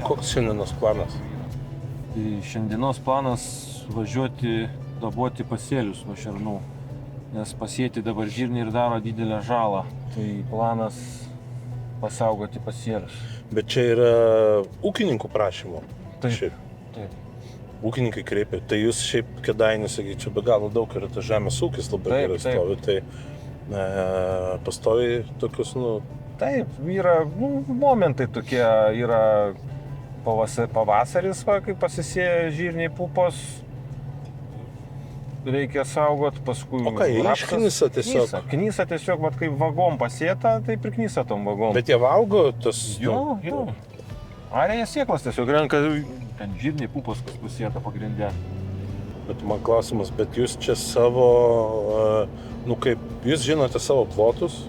Koks šiandienos planas? Tai šiandienos planas važiuoti daboti pasėlius nuo šernų, nes pasėti dabar žirniai ir daro didelę žalą. Tai planas pasaugoti pasėlius. Bet čia yra ūkininkų prašymų. Taip. Taip. Ūkininkai kreipia. Tai jūs šiaip Kėdainių, sakyčiau, be galo daug yra tas žemės ūkis labai gerai stovi. Tai pastoviai tokius, Taip, yra momentai tokie, yra pavasaris, kai pasisėja žirniai pupos, reikia saugot, paskui O ką, jie išknisa tiesiog? Knysa tiesiog, kaip vagom pasėta, taip ir knysa tom vagom. Bet jie valgo tas... Jo. Ar jie sėklas tiesiog renka, ten žirniai pupos, kas pasėta pagrindė. Bet man klausimas, bet jūs čia savo, kaip jūs žinote savo plotus?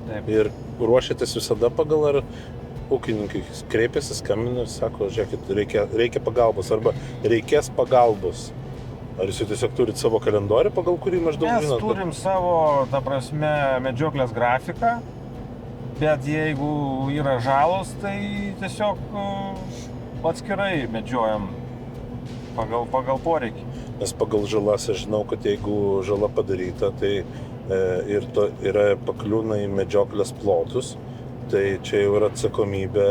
Taip. Ir ruošiatės visada pagal, ar ūkininkai kreipiasi, skambina ir sako, žiūrėkit, reikia pagalbos arba reikės pagalbos. Ar jūs tiesiog turit savo kalendorių, pagal kurį maždaug žinot? Mes turim savo, medžioklės grafiką, bet jeigu yra žalos, tai tiesiog atskirai medžiojam pagal poreikį. Nes pagal žalas aš žinau, kad jeigu žala padaryta, tai yra pakliūna į medžioklės plotus, tai čia jau yra atsakomybė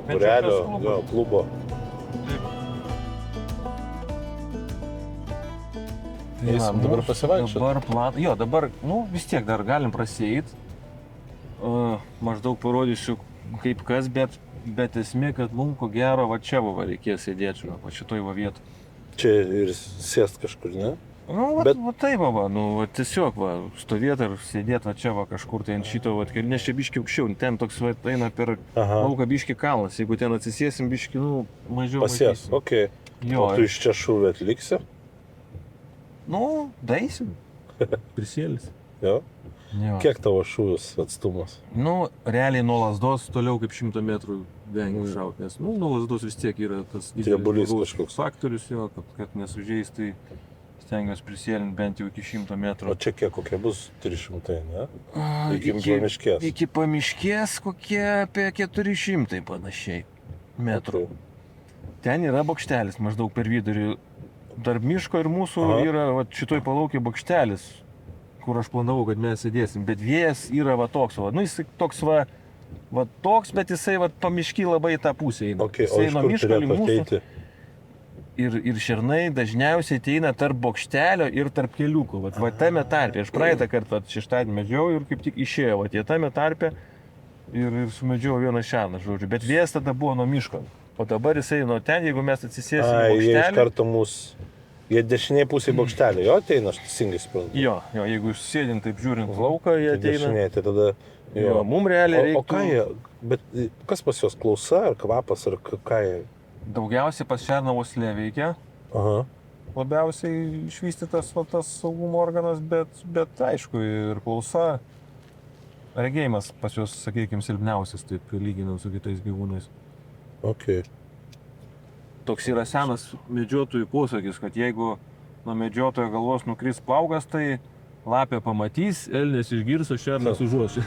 būrelio klubo. Eisim dabar pasivaikščioti. Dabar, vis tiek dar galim prasieit. Maždaug parodysiu kaip kas, bet esmė, kad mums ko gero va čia reikės sėdėti, va šitoj vietoj. Čia ir sėst kažkur, ne? Taip, tiesiog stovėti ar sėdėti čia kažkur tai ant šito, nes čia biški aukščiau, ten toks eina per lauką biški kalnas, jeigu ten atsisėsim biški, mažiau pasės, okei. O tu iš čia šūvį atliksi? Daisim. Prisėlis. Jo? Kiek tavo šūvis atstumas? Realiai nuo lazdos toliau kaip 100 metrų vengiu šaut, nes nuo lazdos vis tiek yra tas didelis faktorius, kad nesužeis, tai stengiuosi prisėlinti bent jau iki 100 metrų. O čia kokie bus 300, ne? Iki pamiškės? Iki pamiškės kokie apie 400 panašiai metrų. Ten yra bokštelis maždaug per vidurį. Tarp miško ir mūsų yra šitoj palaukė bokštelis, kur aš planavau, kad mes sėdėsim. Bet vėjas yra toks, jis toks toks, bet jisai pamišky labai į tą pusę eina. Okay, o iš kur turėtų ateiti? Ir šernai dažniausiai ateina tarp bokštelio ir tarp keliukų. Tame tarpe. Aš praeitą kartą šeštadienį medžiojau ir kaip tik išėjo. Jie tame tarpe ir sumedžiojau vieną šerną, žodžiu. Bet vėjas tada buvo nuo miško. O dabar jisai nuo ten, jeigu mes atsisėsim į bokštelį... Jie iš karto jie dešiniai pusėje bokštelį, jo ateina, aš teisingai suprantu. Jo, jeigu sėdint taip žiūrint lauką, jie ateina. Dešiniai, tai tada... Jo, mums realiai reiktų... O ką jie... Bet kas pas juos, klausa ar kvapas, ar ką jie... Daugiausiai pas šerną uoslė veikia. Labiausiai išvystytas tas saugumo organas, bet aišku ir klausa. Regėjimas pas juos, sakykime, silpniausias, taip lyginant su kitais gyvūnais. Okay. Toks yra senas medžiotojų posakis, kad jeigu nuo medžiotojo galvos nukris plaukas, tai lapė pamatys, elnias išgirs, o šernas užuos.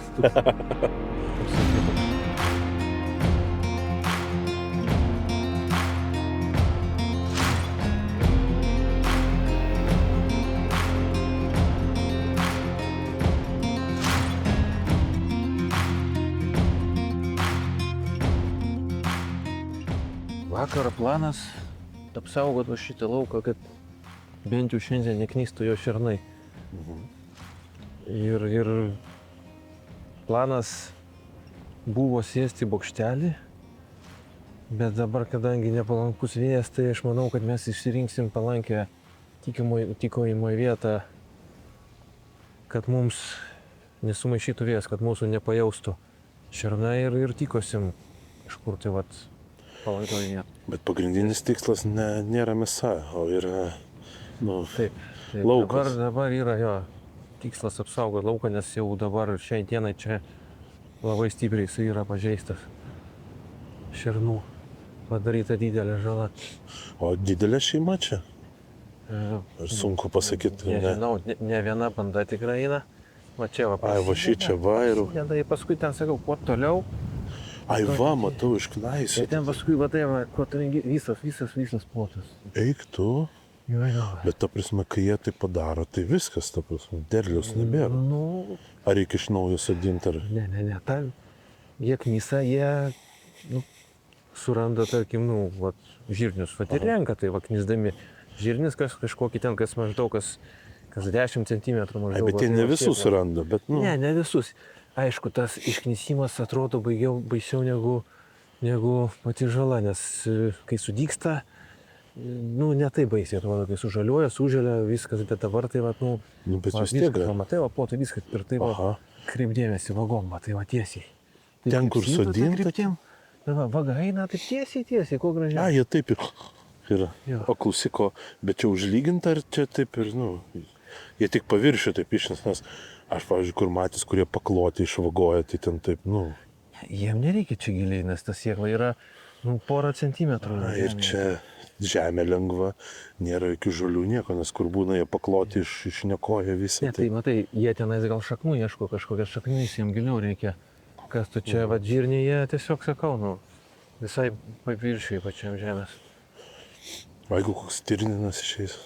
Vakaro planas apsaugot šitą lauką, kad bent jau šiandien neknystų jo šernai. Ir planas buvo sėsti į bokštelį, bet dabar, kadangi nepalankus vėjas, tai aš manau, kad mes išsirinksim palankę tykojimo vietą, kad mums nesumaišytų vėjas, kad mūsų nepajaustų šernai ir tykosim kažkur tai palankoje vietą. Bet pagrindinis tikslas nėra mėsa, o yra Taip. laukas. Dabar yra tikslas apsaugoti lauką, nes jau dabar šiai dienai čia labai stipriai jisai yra pažeistas šernų. Padaryta didelė žala. O didelė šeima čia? Ar sunku pasakyti? Nežinau, ne viena banda tikrai eina. Va čia va. Ai, va šičia va ir... Tada paskui ten sakau, kuo toliau. Ai, va, matau, išknaisiu. Ir ten paskui, va tai, va, kuo toliau visas plotas. Eik tu. Jo. Bet ta prasme, kai jie tai padaro, tai viskas, ta prasme, derliaus nebėra. Nu, Ar reikia iš naujo sodinti, ar... ne. Jie knysa, jie suranda, tarkim, vat, žirnius. Vat ir renka, tai va, knysdami žirnis kažkokį ten, kas maždaug, kas 10 cm maždaug. Ai, bet jie ne visus suranda, bet, Ne visus. Aišku, tas išknysimas atrodo baisiau negu pati žala, nes kai sudygsta, ne taip baisiai atrodo, kai sužaliuoja, suželia, viskas, bet dabar tai, bet vis tiek. Matai, va, plotai viskas ir tai, va, kreipdėmėsi vagom, va, tai va tiesiai. Tai ten, kur sodinta. Vaga eina taip tiesiai, kuo gražiai. Ai, jie taip ir... O klausiko, bet čia užlyginta, ar čia taip ir, jie tik paviršių taip išnes, nes aš, pavyzdžiui, kur matys, kurie pakloti išvagoja, tai ten taip, Jiem nereikia čia giliai, nes ta sėkla yra porą centimetrų. Ir čia žemė lengva, nėra jokių žolių nieko, nes kur būna jie pakloti išnekoja visą. Ne, tai matai, jie tenais gal šaknų ieško, kažkokias šaknys jiems giliau reikia. Kas tu čia, va, žirniai, jie tiesiog sakau, visai paviršiui pačiam žemės. O jeigu koks stirninas išeis?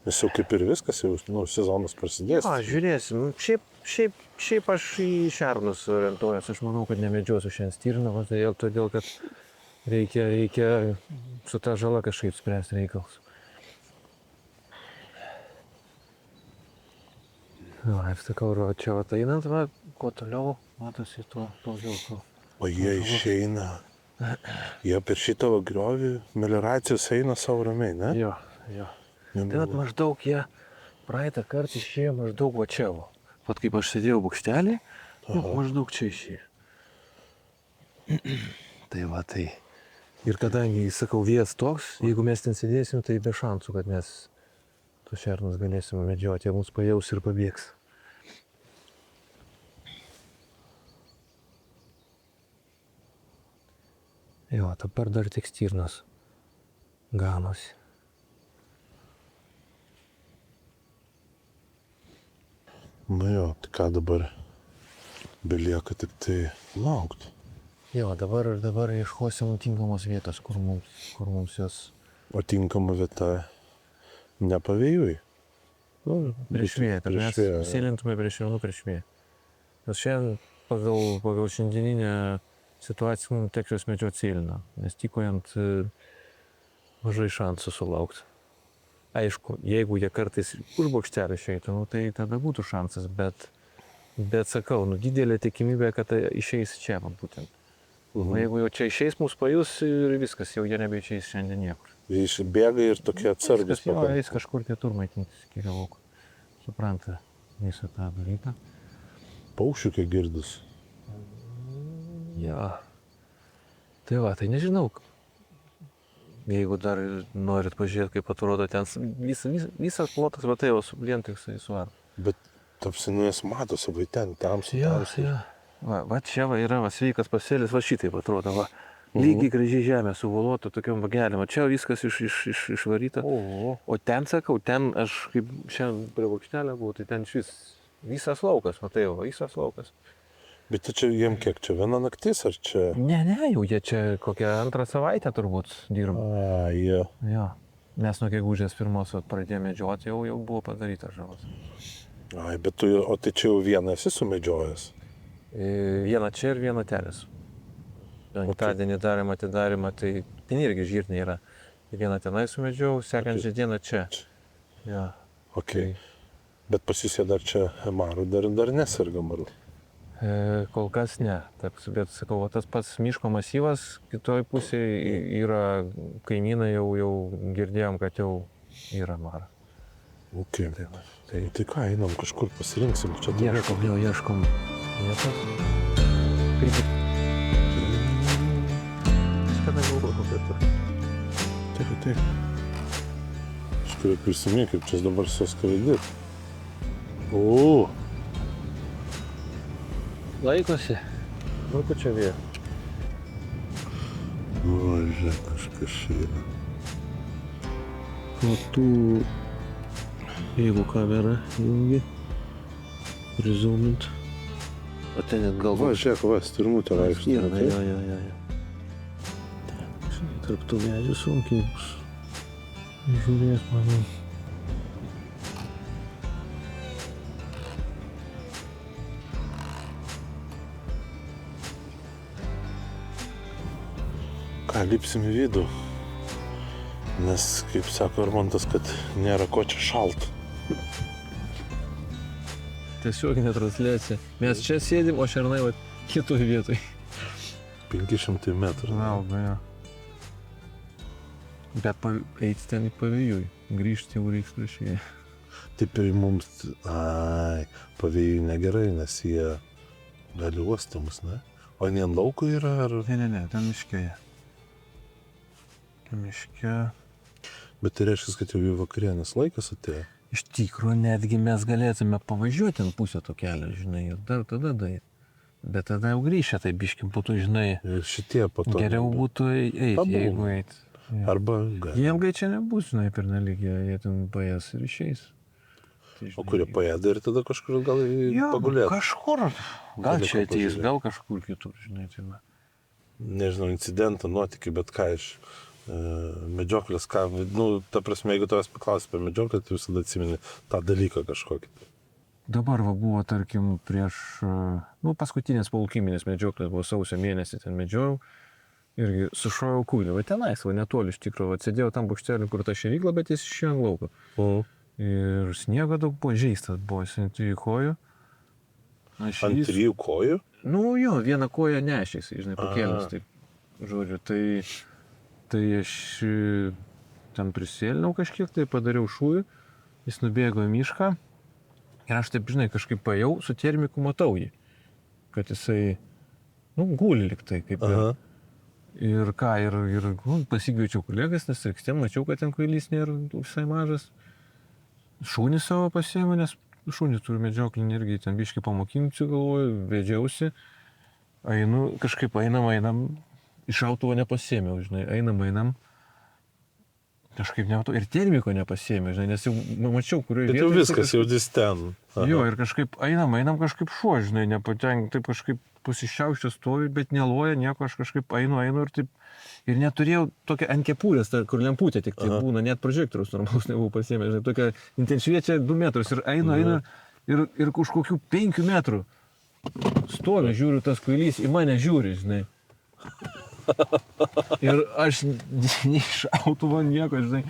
Nes jau kaip ir viskas, jau sezonas prasidės. Žiūrėsim. Šiaip aš į šernus orientuojas. Aš manau, kad nemedžiosiu šiandien stirną, todėl, kad reikia su ta žala kažkaip spręsti reikalus. Ir sakau, čia va einant, va, kuo toliau, matosi, tuo daugiau. O jie išeina. Jie per šitą griovį melioracijos eina savo ramiai, ne? Jo. Tai vat maždaug jie praeitą kartą išėjo maždaug va čia. Vat kaip aš sėdėjau bokštelį, maždaug čia išėjo. Tai va tai. Ir kadangi, sakau, vėjas toks, jeigu mes ten sėdėsim, tai be šansų, kad mes tuos šernus galėsime medžioti, jie mus pajaus ir pabėgs. Jo, dabar dar tik stirnas ganosi. Jo, tai ką dabar belieka tik tai laukti. Jo, dabar ieškosim tinkamos vietos, kur mums jos... O tinkama vieta nepavėjui? Prieš vėją, kad mes sėlintume prieš vėją. Nes šiandien pagal šiandieninę situaciją mums teks juos medžioti sėliną, nes tykojant mažai šansų sulaukti. Aišku, jeigu jie kartais už bokštelį išeitų, tai tada būtų šansas, bet sakau, didelė tikimybė, kad tai išeis čia, būtent. O jeigu jau čia išeis, mūsų pajus ir viskas, jau jie nebeišeis šiandien niekur. Jie išbėga ir tokie atsargus. Jo, eis kažkur kitur maitintis iki laukų. Supranta visą tą dalyką. Paukščių kiek girdus. Jo. Tai va, tai nežinau. Jeigu dar norit pažiūrėti, kaip atrodo ten visas plotas, va tai jau su plientiksai suvar. Bet tapsinuės matosi, vai ten, tamsiai. Jo. Va čia va yra sveikas pasėlis, va šitaip atrodo, va. Lygiai gražiai žemė suvoluota tokiam vagelėm. Čia viskas išvaryta. O ten, sakau, ten aš kaip šiandien prie bokštelio buvau, tai ten visas laukas, matai jau, visas laukas. Bet čia jiem kiek, čia viena naktis ar čia? Ne, jau jie čia kokią antrą savaitę turbūt dirba. Jo. Mes nuo gegužės 1 pradėjome medžioti, jau buvo padarytas žalas. Ai, bet o tai čia jau vieną esi sumedžiojęs? Vieną čia ir vieną telis. Penktadienį darėm atidarimą, tai ten irgi žirniai yra. Vieną tenai sumedžiau, sekančią dieną čia. Ja. Ok. Bet pas jūs jie dar čia marų, dar neserga marų? Kol kas ne. Bet sakau, tas pats miško masyvas, kitoj pusėje yra kaimynai, jau girdėjom, kad jau yra mara. Ok. Tai ką, einam kažkur pasirinksim čia. Ieškom vietos. Kada galvo kokia tu? Taip. Aš turiu prisiminti, kaip čia dabar suskraidyti. Laikosi. Kur čia vėjo? Žiūrėk, kažkas yra. O tu, jeigu kamerą jungi, Prizoomint. O ten net Va, galva. žiūrėk, va, stirnutė vaikšto. Stirna, jo. Tarp tų medžių sunkiai bus. Žiūrės, manau. Ką, lipsim į vidų. Nes, kaip sako Armantas, kad nėra ko čia šalt. Tiesioginė transliacija. Mes čia sėdim, o šernai va kitoj vietoj. 500 metrų. Valga, jo. Bet eiti ten į pavėjui. Grįžti jau reiks prieš jį. Taip ir mums, pavėjui negerai, nes jie gali uostamus, ne? O ne ant lauko yra, ar... Ne, ten miškėje. Miške. Bet tai reiškia, kad jau į vakarienės laikas atėjo. Iš tikrųjų, netgi mes galėtume pavažiuoti ant pusę to kelio, žinai, ir dar tada daeit. Bet tada jau grįžę, tai biškim po to, žinai, Ir šitie po to. geriau būtų eiti, Pabūna. jeigu eiti. Arba... Jie ilgai čia nebus, žinai, pernelyg, jie ten paės ir išeis. Tai, O kurie paėda ir tada kažkur gal pagulėt. Kažkur. Gal Gali čia ko ateis, pažiūrėt. gal kažkur kitur, žinai, tai va. Nežinau, incidentą, nuotykį, bet ką iš medžioklės, ką, ta prasme, jeigu tavęs paklausi apie medžioklę, tai visada atsimeni tą dalyką kažkokį. Dabar va buvo, tarkim, prieš, paskutinės paulkiminės medžioklės, buvo sausio mėnesį ten medžiojau. Irgi sušojau kūlį, va tenais, va netoli iš tikrųjų, va sėdėjau tam bukštelį, kur ta šerykla, bet jis išėjo ant lauko. Ir sniego daug buvo, žeistas buvo, jis ant 3 kojų. Ant 3 kojų? Nu jo, vieną koją nešės, žinai, pakėlęs, taip, žodžiu, tai aš ten prisėlinau kažkiek, tai padariau šūvį, jis nubėgo į mišką ir aš taip, žinai, kažkaip paėjau, su termiku matau jį, kad jisai, guli liktai, kaip ir. Ir ką, pasikviečiau kolegas, nes ten mačiau, kad ten kvailys nėra visai mažas. Šunį savo pasiėmė, nes šunį turiu medžioklinį irgi, ten biškai pamokinsiu, galvoju, vedžiausi. Kažkaip einam, iš autovo nepasiėmiau, žinai, einam. Kažkaip nematau, ir termiko nepasiėmiau, žinai, nes jau mačiau, kurioje Bet jau viskas, jau dis ten. Jo, ir kažkaip einam kažkaip šuo, žinai, nepatenk, taip kažkaip pusišiauščias stovi, bet neloja nieko, aš kažkaip einu ir taip, ir neturėjau tokią ant kepurės, kur lemputė tik tai būna, net prožektoriaus normalus nebuvau pasiėmęs, žinai, tokia intensyviečia 2 metrus ir einu ir už kokių 5 metrų stovi, žiūriu, tas kvailys į mane žiūri, žinai. Ir aš neišautuvo nieko, žinai,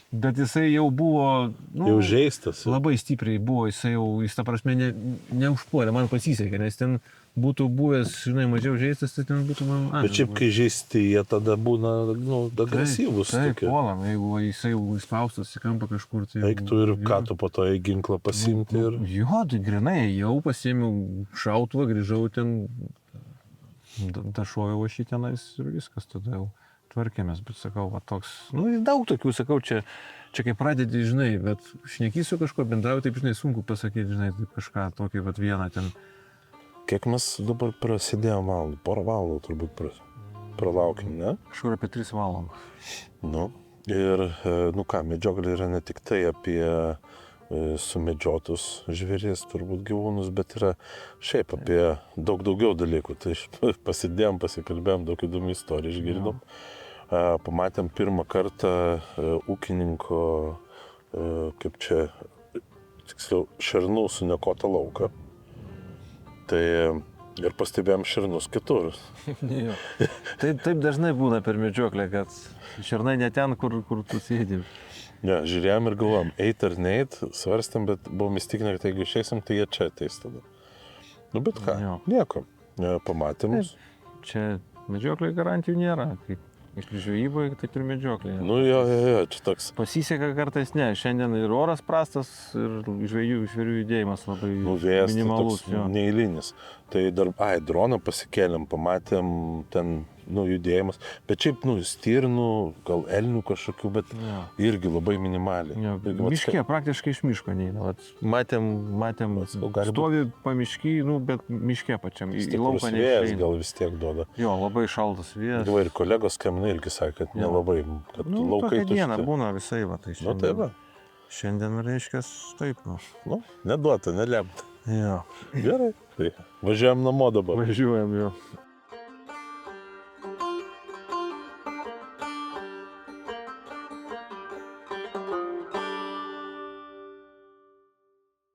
bet jisai jau buvo, Jau žeistas. labai stipriai buvo, jis ta prasme neužpuolė, man pasisekė, nes ten būtų buvęs, žinai, mažiau žeistas, tai ten būtų man... Bet šiaip, kai žeisti, jie tada būna, agresyvus. Taip, puolam, jeigu jisai jau įspaustas į kampą kažkur, tai... Eiktų ir ką tu po to į ginklą pasimti ir... Jo, tai grinai, jau pasiėmiau šautuvą, grįžau ten, dašojau aš į tenais ir viskas, tada jau tvarkėmės, bet sakau, va toks, daug tokių, sakau, čia kai pradedi, žinai, bet šnekysiu kažko, bendrauju, taip, žinai, sunku pasakyti, žinai, taip kažką tokį, va vieną ten. Kiek mes dabar prasidėjom valandų? Porą valandų turbūt pralaukėm, ne? Kažkur apie 3 valandas. Ir, medžioklė yra ne tik tai apie sumedžiotus žvėris, turbūt gyvūnus, bet yra šiaip apie daug daugiau dalykų. Tai pasidėjom, pasikalbėjom, daug įdomių istorijų išgirdom. Pamatėm pirmą kartą ūkininko, tiksliau, šernų suniokotą lauką. Tai ir pastebėjom šernus kitur. Taip dažnai būna per medžioklę, kad šernai ne ten, kur tu sėdi. Ne, žiūrėjom ir galvom, eit ar neit, svarstėm, bet buvom įstikinę, kad jeigu išeisim, tai jie čia ateis tada. Bet ką, nieko, pamatėm. Čia medžioklė garantijų nėra, kaip iš žvejyboje, taip ir medžioklė. Jo, čia toks. Pasiseka kartais ne, šiandien ir oras prastas, ir žvėrių judėjimas labai minimalus. Neeilinis. Tai dar, droną pasikėlėm, pamatėm ten, judėjimas, bet šiaip, stirnų, gal elnių kažkokių, bet irgi labai minimaliai. Miške, praktiškai iš miško neina. Matėm, stovi pamišky, bet miške pačiam, į lauką neišeina. Gal vis tiek duoda. Jo, labai šaltas vėjas. Ir kolegos skambina irgi sakė, kad nelabai, kad laukai tušti. Tokia diena būna visai, va, tai šiandien. Tai va. Šiandien reiškia taip, neduota, nelemta. Jo, Gerai, tai važiuojam namo dabar. važiuojam jo.